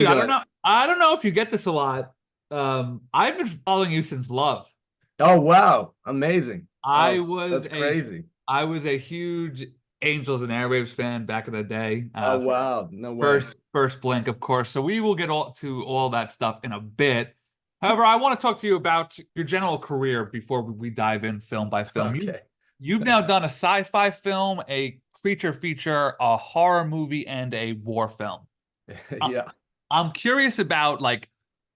Dude, I don't Doing? know. I don't know if you get this a lot. I've been following you since Love. Oh wow, amazing. I Oh, was that's a crazy. I was a huge Angels and Airwaves fan back in the day. Oh wow, no way. First Blink, of course. So we will get all to all that stuff in a bit. However, I want to talk to you about your general career before we dive in film by film. Okay. You've now done a sci-fi film, a creature feature, a horror movie, and a war film. I- Yeah. I'm curious about like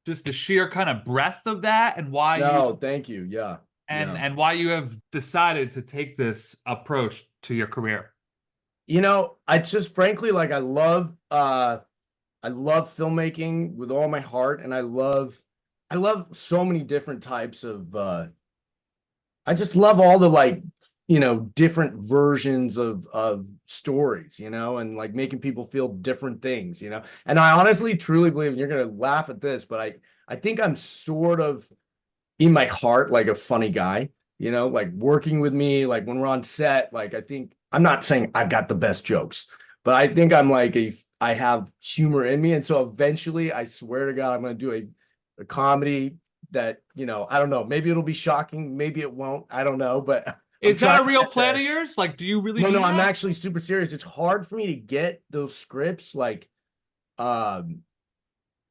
just the sheer kind of breadth of that and why you No, thank you. Yeah. Yeah. why you have decided to take this approach to your career. I just frankly like I love filmmaking with all my heart, and I love so many different types of I just love all the different versions of stories, and like making people feel different things. And I honestly truly believe, and you're gonna laugh at this, but I think I'm sort of in my heart like a funny guy, like working with me, like when we're on set, like I think I'm not saying I've got the best jokes, but I think I have humor in me. And so eventually I swear to God, I'm gonna do a comedy that, I don't know, maybe it'll be shocking, maybe it won't, I don't know, but I'm Is that trying a to real get plan of there. yours? Like, do you really No, no, mean I'm that? actually super serious. It's hard for me to get those scripts um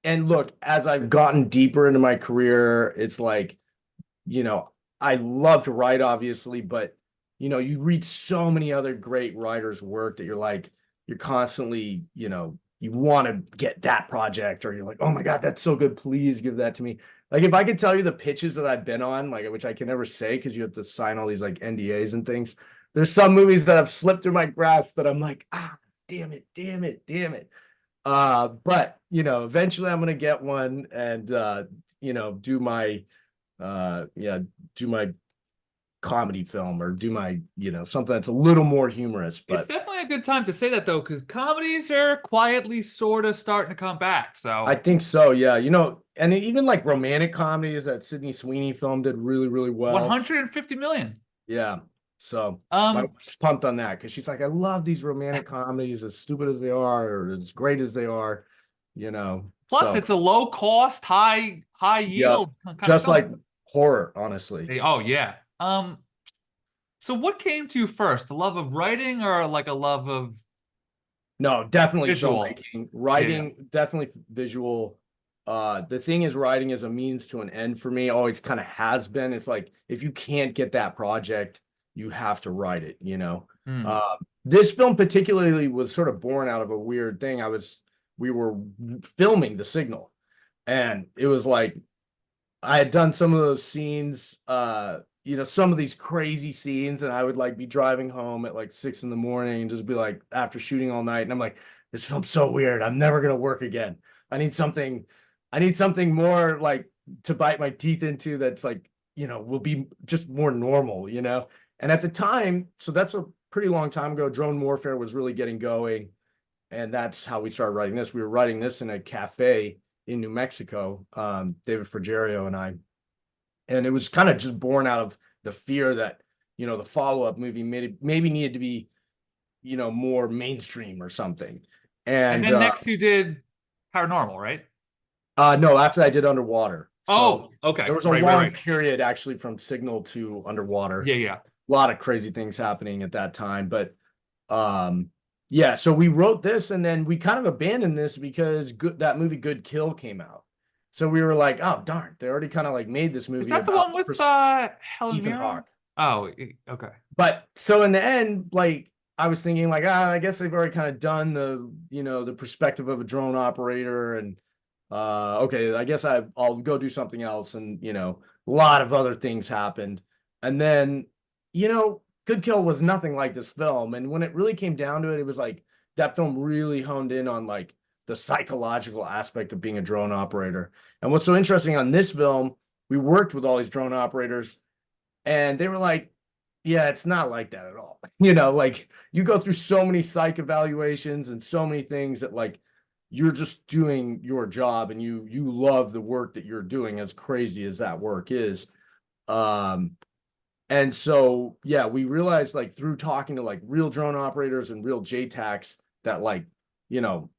and look, as I've gotten deeper into my career, it's like, you know, I love to write, obviously, but you read so many other great writers' work that you're constantly, you want to get that project, or you're like, oh my God, that's so good. Please give that to me. Like if I could tell you the pitches that I've been on, like which I can never say because you have to sign all these like NDAs and things. There's some movies that have slipped through my grasp that I'm like, damn it, damn it, damn it. But eventually I'm gonna get one and do my yeah, do my comedy film or do my, something that's a little more humorous. It's But definitely a good time to say that though, because comedies are quietly sort of starting to come back. I So think so, yeah. And even like romantic comedies, that Sydney Sweeney film did really, really well. 150 million. Yeah. So my Um, wife's pumped on that because she's like, I love these romantic comedies, as stupid as they are, or as great as they are, you know. Plus So it's a low cost, high yeah, yield kind of just film. like horror, honestly. Oh yeah. So what came to you first? The love of writing or like a love of No, definitely visual? filmmaking, Yeah, yeah. writing, definitely visual. The thing is, writing is a means to an end for me. Always kind of has been. It's like if you can't get that project, you have to write it. Hmm. Uh, this film particularly was sort of born out of a weird thing. We were filming The Signal, and it was like I had done some of those scenes, some of these crazy scenes, and I would like be driving home at like 6 in the morning and just be like, after shooting all night, and I'm like, this film's so weird. I'm never gonna work again. I need something, I need something more like to bite my teeth into that's like, will be just more normal. And at the time, so that's a pretty long time ago, drone warfare was really getting going, and that's how we started writing this. We were writing this in a cafe in New Mexico, David Frigerio and I, and it was kind of just born out of the fear that the follow-up movie maybe needed to be more mainstream or something. And And then next you did paranormal, right? no, after I did Underwater, so Oh, okay. there was a Right. long period actually from Signal to Underwater. Yeah, yeah. A lot of crazy things happening at that time, but um yeah, so we wrote this and then we kind of abandoned this because that movie Good Kill came out. So we were like, oh darn, they already kind of like made this Is movie that the about one with Helen Ethan Mirren? Hawke. Oh, okay. But so in the end, like I was thinking like, I guess they've already kind of done the perspective of a drone operator, and okay, I guess I'll go do something else. And a lot of other things happened. And then, Good Kill was nothing like this film. And when it really came down to it, it was like that film really honed in on like the psychological aspect of being a drone operator. And what's so interesting on this film, we worked with all these drone operators, and they were like, yeah, it's not like that at all. Like you go through so many psych evaluations and so many things that like you're just doing your job, and you love the work that you're doing, as crazy as that work is. Um, and so yeah, we realized like through talking to like real drone operators and real JTACs that like, you know,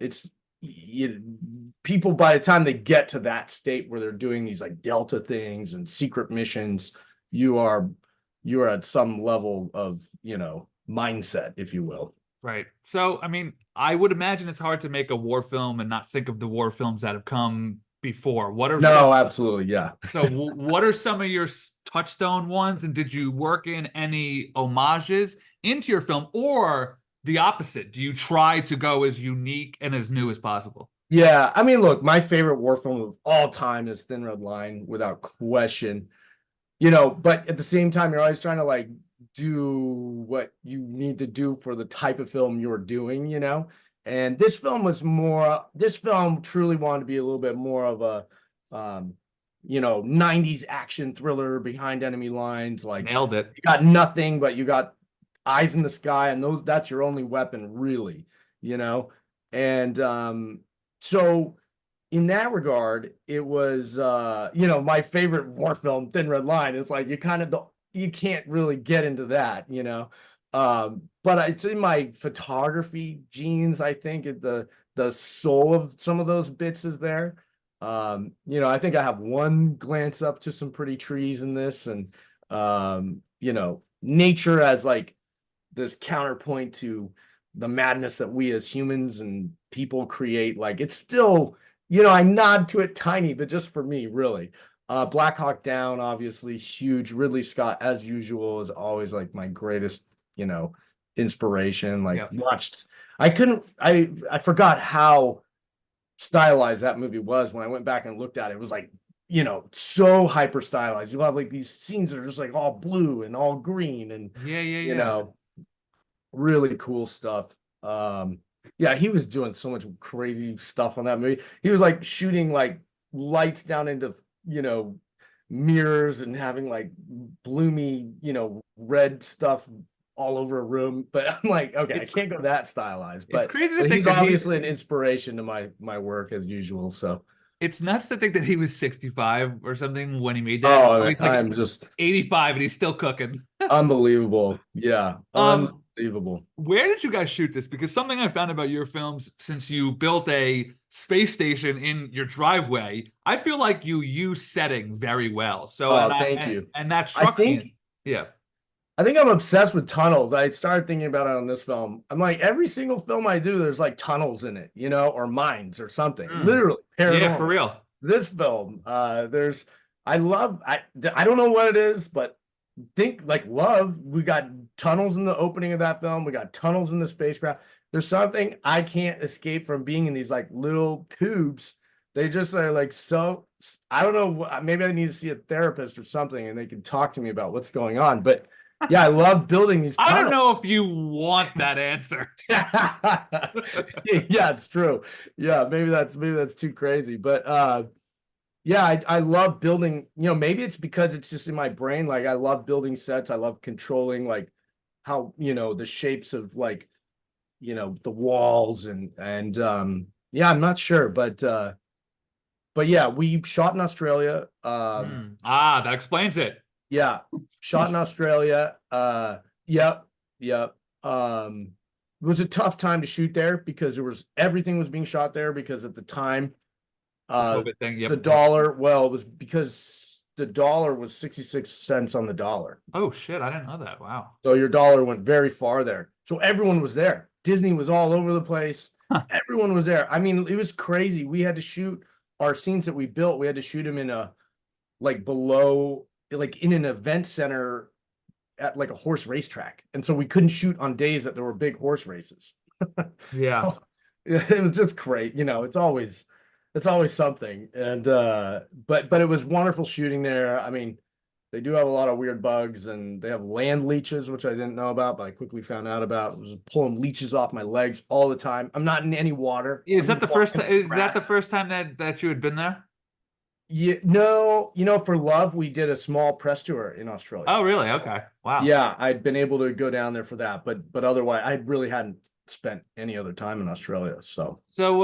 it's people, by the time they get to that state where they're doing these like Delta things and secret missions, you are at some level of, mindset, if you will. Right. So, I mean, I would imagine it's hard to make a war film and not think of the war films that have come before. What are some No, absolutely, yeah. what are some of your touchstone ones, and did you work in any homages into your film, or the opposite? Do you try to go as unique and as new as possible? Yeah, I mean, look, my favorite war film of all time is Thin Red Line, without question. But at the same time, you're always trying to like do what you need to do for the type of film you're doing. And this film truly wanted to be a little bit more of a, 90s action thriller behind enemy lines. Like, Nailed it. you got nothing, but you got eyes in the sky, and that's your only weapon, really, you know? And, so in that regard, it was my favorite war film, Thin Red Line. It's like you can't really get into that. But it's in my photography genes. I think the soul of some of those bits is there. I think I have one glance up to some pretty trees in this, and nature as like this counterpoint to the madness that we as humans and people create. Like, it's still, I nod to it tiny, but just for me, really. Black Hawk Down, obviously huge. Ridley Scott, as usual, is always like my greatest, inspiration. Like, Yep. I forgot how stylized that movie was when I went back and looked at it. It was like, so hyper stylized. You have like these scenes that are just like all blue and all green, and Yeah. really cool stuff. Yeah, he was doing so much crazy stuff on that movie. He was like shooting like lights down into, mirrors, and having like bloomy, red stuff all over a room. But I'm like, okay, I can't go that stylized. It's But crazy to think he's that obviously an inspiration to my work as usual. So, it's nuts to think that he was 65 or something when he made that. Oh, oh, he's like I'm just 85 and he's still cooking. unbelievable. Yeah, Um, unbelievable. where did you guys shoot this? Because something I found about your films, since you built a space station in your driveway, I feel like you use setting very well. So, Oh, thank you. and that I struck think me. Yeah. I think I'm obsessed with tunnels. I started thinking about it on this film. I'm like, every single film I do, there's like tunnels in it, or mines or something. Mm. Literally Yeah, for paranormal. real. This film, I don't know what it is, but think like love. We got tunnels in the opening of that film. We got tunnels in the spacecraft. There's something I can't escape from being in these like little tubes. They just are like so. I don't know. Maybe I need to see a therapist or something, and they can talk to me about what's going on. But yeah, I love building these I don't tunnels. know if you want that answer. Yeah, it's true. Yeah, maybe that's too crazy. But yeah, I love building, maybe it's because it's just in my brain. Like, I love building sets. I love controlling like how, the shapes of like, the walls, and yeah, I'm not sure, but yeah, we shot in Australia. That explains it. Yeah, shot in Australia. Yep, yep. It was a tough time to shoot there because everything was being shot there because at the time, The COVID thing. Yep. the dollar, well, it was because the dollar was 66 cents on the dollar. Oh shit, I didn't know that. Wow. So your dollar went very far there. So everyone was there. Disney was all over the place. Huh. Everyone was there. I mean, it was crazy. We had to shoot our scenes that we built. We had to shoot them in a like below, like in an event center at like a horse racetrack. And so we couldn't shoot on days that there were big horse races. Yeah. So, it was just great. It's always something. And but it was wonderful shooting there. I mean, they do have a lot of weird bugs, and they have land leeches, which I didn't know about, but I quickly found out about. I was pulling leeches off my legs all the time. I'm not in any water. Is I'm that the first walking time? Is that the grass. first time that you had been there? Yeah, no, for Love, we did a small press tour in Australia. Oh, really? Okay. Wow. Yeah, I'd been able to go down there for that, but otherwise, I really hadn't spent any other time in Australia. So, So,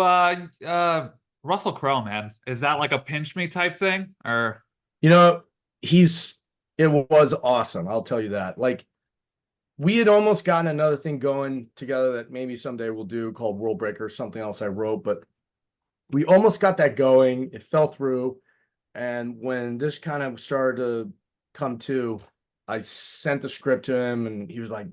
Russell Crowe, man, is that like a pinch me type thing, or? you know, it was awesome. I'll tell you that. Like, we had almost gotten another thing going together that maybe someday we'll do called World Breaker, something else I wrote, but we almost got that going. It fell through. And when this kind of started to come to, I sent the script to him and he's like,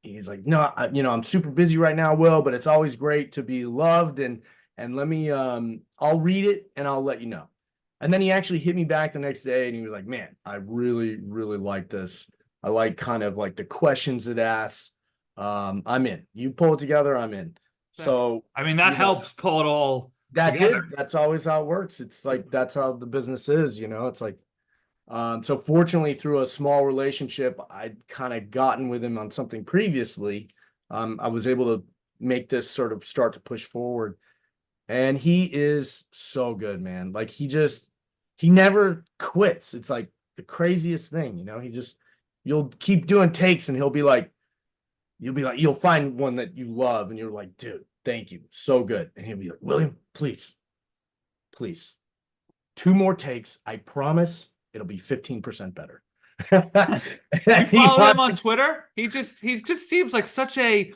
no, I'm super busy right now, Will, but it's always great to be loved. And let me, I'll read it and I'll let you know. And then he actually hit me back the next day and he was like, man, I really, really like this. I like kind of like the questions it asks. I'm in. You pull it together, I'm in. So, I mean, that helps pull it all together. that's always how it works. It's like that's how the business is, it's like so fortunately through a small relationship I'd kind of gotten with him on something previously. I was able to make this sort of start to push forward. And he is so good, man. Like he never quits. It's like the craziest thing, you'll keep doing takes and you'll find one that you love and you're like, dude, thank you. So good. And he'll be like, William, please, 2 more takes. I promise it'll be 15% better. You follow him on Twitter? He just seems like such a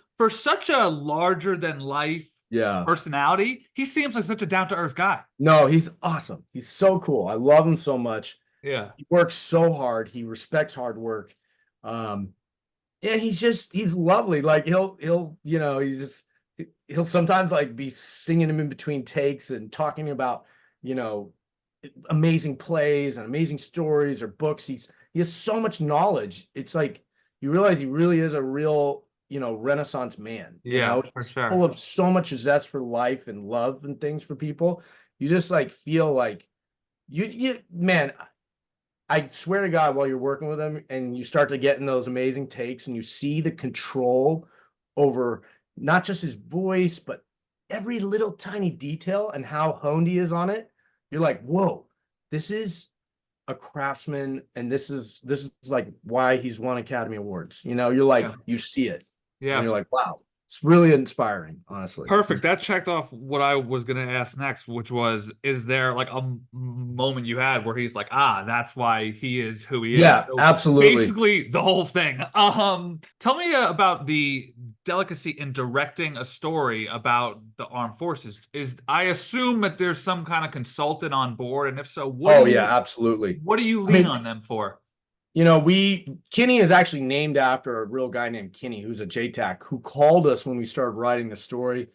larger than life personality. He seems like such a down to earth guy. No, he's awesome. He's so cool. I love him so much. Yeah. He works so hard. He respects hard work. And he's lovely. Like he'll sometimes like be singing him in between takes and talking about, amazing plays and amazing stories or books. He has so much knowledge. It's like you realize he really is a real, Renaissance man. Yeah, for He's sure. full of so much zest for life and love and things for people. You just like feel like man, I swear to God, while you're working with him and you start to get in those amazing takes and you see the control over not just his voice, but every little tiny detail and how honed he is on it, you're like, whoa, this is a craftsman. And this is like why he's won Academy Awards. You're like, you see it. Yeah. And you're like, wow, it's really inspiring, honestly. Perfect. That checked off what I was going to ask next, which was, is there like a moment you had where he's like, that's why he is who he is? Yeah, So absolutely. basically the whole thing. Tell me about the delicacy in directing a story about the armed forces. I assume that there's some kind of consultant on board, and if so, absolutely. What do you lean on them for? Kinney is actually named after a real guy named Kinney, who's a JTAC, who called us when we started writing the story.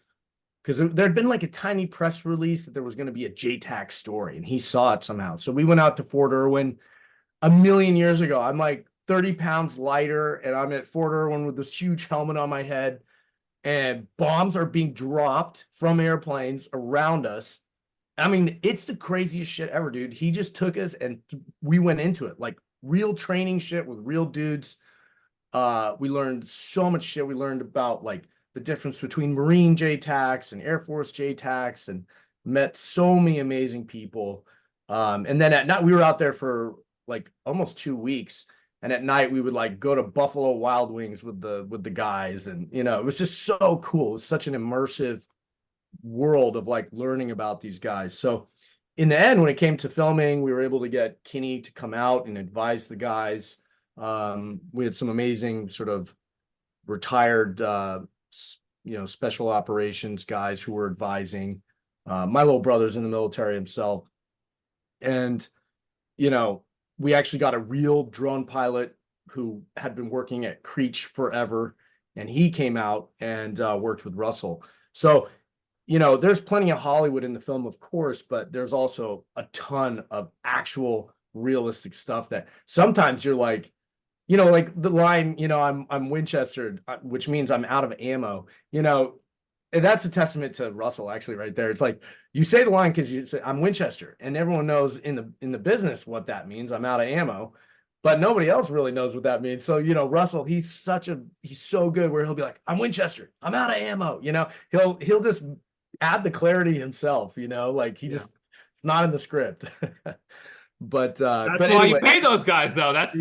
Because there'd been like a tiny press release that there was going to be a JTAC story, and he saw it somehow. So we went out to Fort Irwin a million years ago. I'm like 30 pounds lighter, and I'm at Fort Irwin with this huge helmet on my head, and bombs are being dropped from airplanes around us. I mean, it's the craziest shit ever, dude. He just took us and we went into it like real training shit with real dudes. We learned so much shit. We learned about like the difference between Marine JTACs and Air Force JTACs and met so many amazing people. And then at night, we were out there for like almost 2 weeks. And at night we would like go to Buffalo Wild Wings with the guys. And, it was just so cool. It was such an immersive world of like learning about these guys. So in the end, when it came to filming, we were able to get Kinney to come out and advise the guys. We had some amazing sort of retired, special operations guys who were advising. My little brother's in the military himself. And, we actually got a real drone pilot who had been working at Creech forever. And he came out and worked with Russell. So, there's plenty of Hollywood in the film, of course, but there's also a ton of actual realistic stuff that sometimes you're like, like the line, I'm Winchester, which means I'm out of ammo, and that's a testament to Russell actually right there. It's like you say the line because you say I'm Winchester, and everyone knows in the business what that means. I'm out of ammo, but nobody else really knows what that means. So Russell, he's so good where he'll be like, I'm Winchester, I'm out of ammo. He'll just add the clarity himself. Like it's not in the script. But that's but why anyway, you pay those guys, though. That's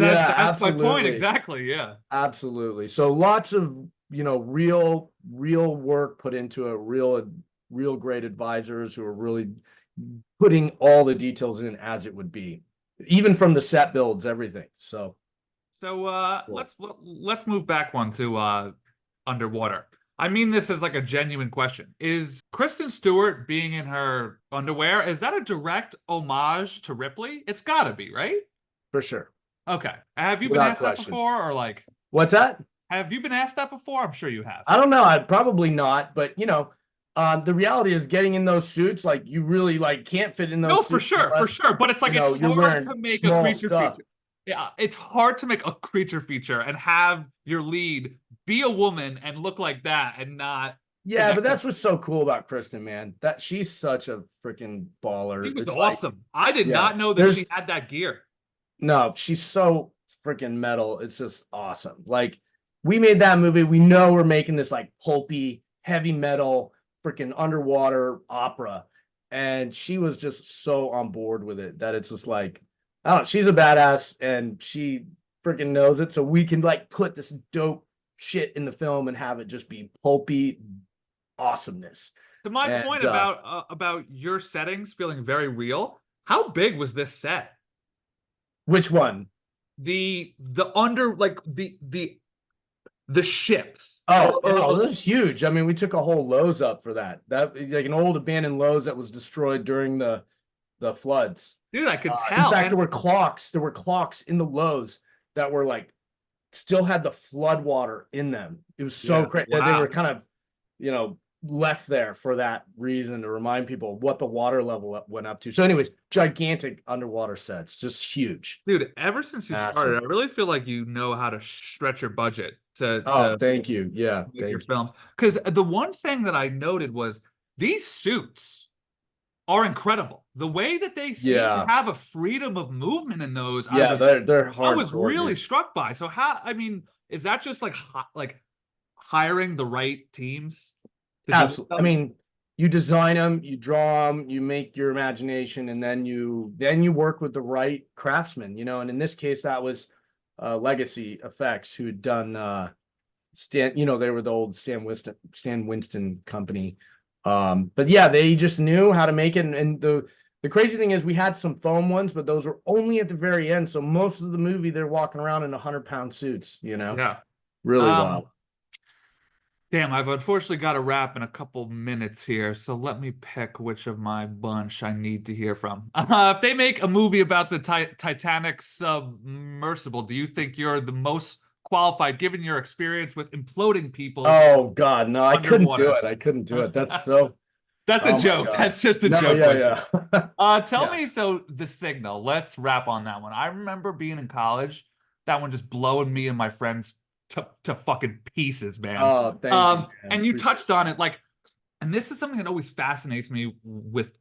my point exactly. Yeah, absolutely. So lots of real work put into it. Real great advisors who are really putting all the details in as it would be, even from the set builds, everything. So cool. Let's move back one to underwater. I mean this as like a genuine question. Is Kristen Stewart being in her underwear, is that a direct homage to Ripley? It's gotta be, right? For sure. Okay. Have you been Without asked that question. before, or like, What's that? have you been asked that before? I'm sure you have. I don't know. I'd probably not, but the reality is getting in those suits, like you really like can't fit in No, those suits for unless, sure. But it's like it's you're hard wearing to make a small creature stuff. feature. Yeah, it's hard to make a creature feature and have your lead be a woman and look like that and not Yeah, but connect that's it. what's so cool about Kristen, man. That she's such a freaking She baller. was It's like, awesome. I did yeah, not know that she there's had that gear. no, she's so freaking metal. It's just awesome. Like we made that movie. We know we're making this like pulpy, heavy metal, freaking underwater opera. And she was just so on board with it that it's just like, I don't know, she's a badass and she freaking knows it. So we can like put this dope shit in the film and have it just be pulpy awesomeness. To my And point about your settings feeling very real, how big was this set? which one? The under like the ships. Oh, oh, that was huge. I mean, we took a whole Lowe's up for that. That like an old abandoned Lowe's that was destroyed during the floods. Dude, I could In tell. fact, And there were clocks. There were clocks in the Lowe's that were like still had the flood water in them. It was so yeah, crazy. They wow. were kind of, left there for that reason to remind people what the water level went up to. So, anyways, gigantic underwater sets, just huge. Dude, ever since you Massive. started, I really feel like you know how to stretch your budget to Oh, thank you. Yeah, make your thank you. films. Because the one thing that I noted was these suits are incredible. The way that they seem to Yeah. have a freedom of movement in those, Yeah, they're I was hardcore, really dude. struck by. So how, I mean, is that just like hiring the right teams to do this Absolutely. stuff? I mean, you design them, you draw them, you make your imagination, and then you work with the right craftsman, and in this case, that was Legacy Effects who had done Stan, they were the old Stan Winston company. But yeah, they just knew how to make it. And the crazy thing is we had some foam ones, but those were only at the very end. So most of the movie they're walking around in 100-pound suits, Yeah. really wild. Damn, I've unfortunately got to wrap in a couple minutes here, so let me pick which of my bunch I need to hear from. If they make a movie about the Titanic submersible, do you think you're the most qualified, given your experience with imploding people Oh God, no, I couldn't do underwater? it. I couldn't do it. That's so. That's a Oh my joke. God. That's just a No, joke question. yeah. Tell Yeah. me, so The Signal, let's wrap on that one. I remember being in college, that one just blowing me and my friends to fucking pieces, man. Oh, thank you, man. And you Appreciate touched on it, like, and this is something that always fascinates me with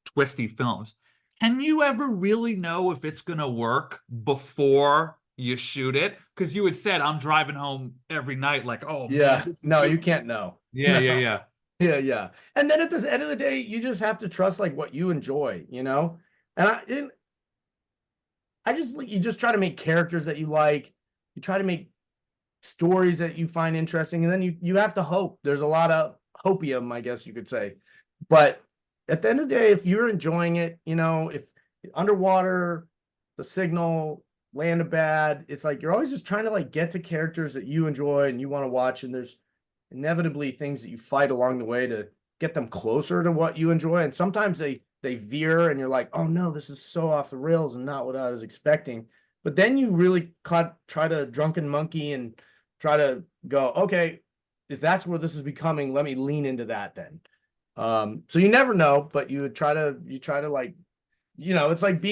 twisty films. Can you ever really know if it's gonna work before you shoot it? Because you had said I'm driving home every night, like, oh man, Yeah. this is No, good. you can't know. Yeah, yeah, yeah. Yeah, yeah. And then at the end of the day, you just have to trust like what you enjoy, And you just try to make characters that you like. You try to make stories that you find interesting, and then you have to hope. There's a lot of hopium, I guess you could say. But at the end of the day, if you're enjoying it, if underwater, The Signal, Land of Bad, it's like you're always just trying to like get to characters that you enjoy and you want to watch, and there's inevitably things that you fight along the way to get them closer to what you enjoy. And sometimes they veer and you're like, oh no, this is so off the rails and not what I was expecting. But then you really try to drunken monkey and try to go, okay, if that's where this is becoming, let me lean into that then. So you never know, but you try to like, it's like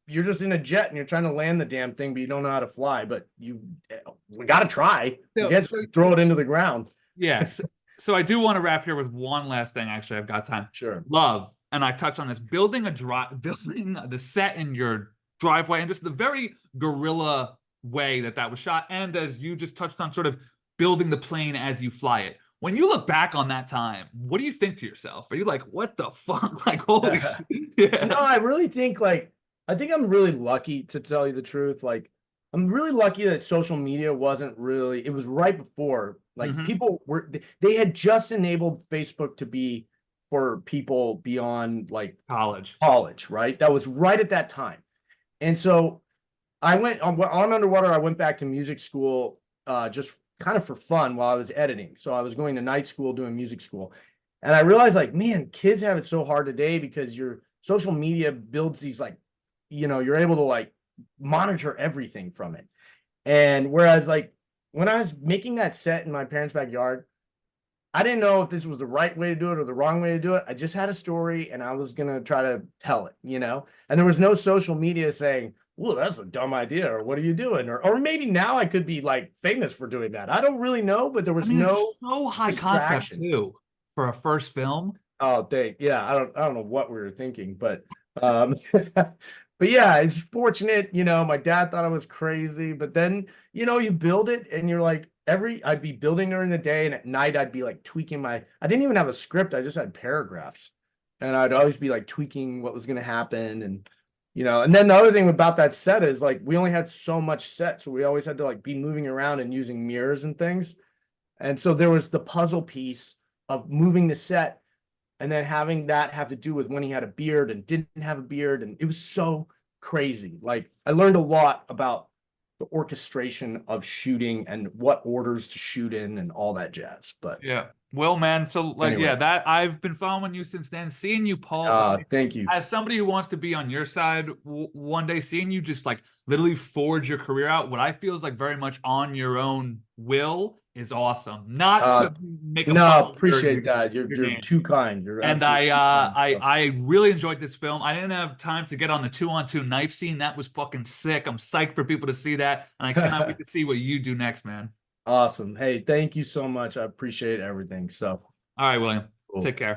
you're just in a jet and you're trying to land the damn thing, but you don't know how to fly, but we got to try. You can't throw it into the ground. Yes. So I do want to wrap here with one last thing. Actually, I've got time. Sure. Love, and I touched on this, building the set in your driveway and just the very guerrilla way that was shot. And as you just touched on, sort of building the plane as you fly it. When you look back on that time, what do you think to yourself? Are you like, what the fuck? Like, holy shit. Yeah. No, I really think I think I'm really lucky, to tell you the truth. Like, I'm really lucky that social media wasn't really, it was right before, like people they had just enabled Facebook to be for people beyond like college, right? That was right at that time. And so I went on underwater. I went back to music school just kind of for fun while I was editing. So I was going to night school, doing music school. And I realized like, man, kids have it so hard today because your social media builds these like, you're able to like monitor everything from it. And whereas like when I was making that set in my parents' backyard, I didn't know if this was the right way to do it or the wrong way to do it. I just had a story and I was going to try to tell it, and there was no social media saying, well, that's a dumb idea, or what are you doing? Or maybe now I could be like famous for doing that. I don't really know, but there was no it's so high concept distraction. too for a first film. Oh, yeah, I don't know what we were thinking, but but yeah, it's fortunate, my dad thought I was crazy, but then, you build it and you're like I'd be building during the day and at night I'd be like tweaking I didn't even have a script, I just had paragraphs. And I'd always be like tweaking what was going to happen and then the other thing about that set is like we only had so much set, so we always had to like be moving around and using mirrors and things. And so there was the puzzle piece of moving the set and then having that have to do with when he had a beard and didn't have a beard. And it was so crazy. Like I learned a lot about the orchestration of shooting and what orders to shoot in and all that jazz. But Yeah. Well, man, so like, anyway, yeah, that I've been following you since then. Seeing you, Paul, like, thank you. as somebody who wants to be on your side one day, seeing you just like literally forge your career out, what I feel is like very much on your own will is awesome. Not to make a No, bum of appreciate that. your You're name. too kind. You're And absolutely too kind. I really enjoyed this film. I didn't have time to get on the 2-on-2 knife scene. That was fucking sick. I'm psyched for people to see that, and I cannot wait to see what you do next, man. Awesome. Hey, thank you so much. I appreciate everything. So All right, William. cool. Take care.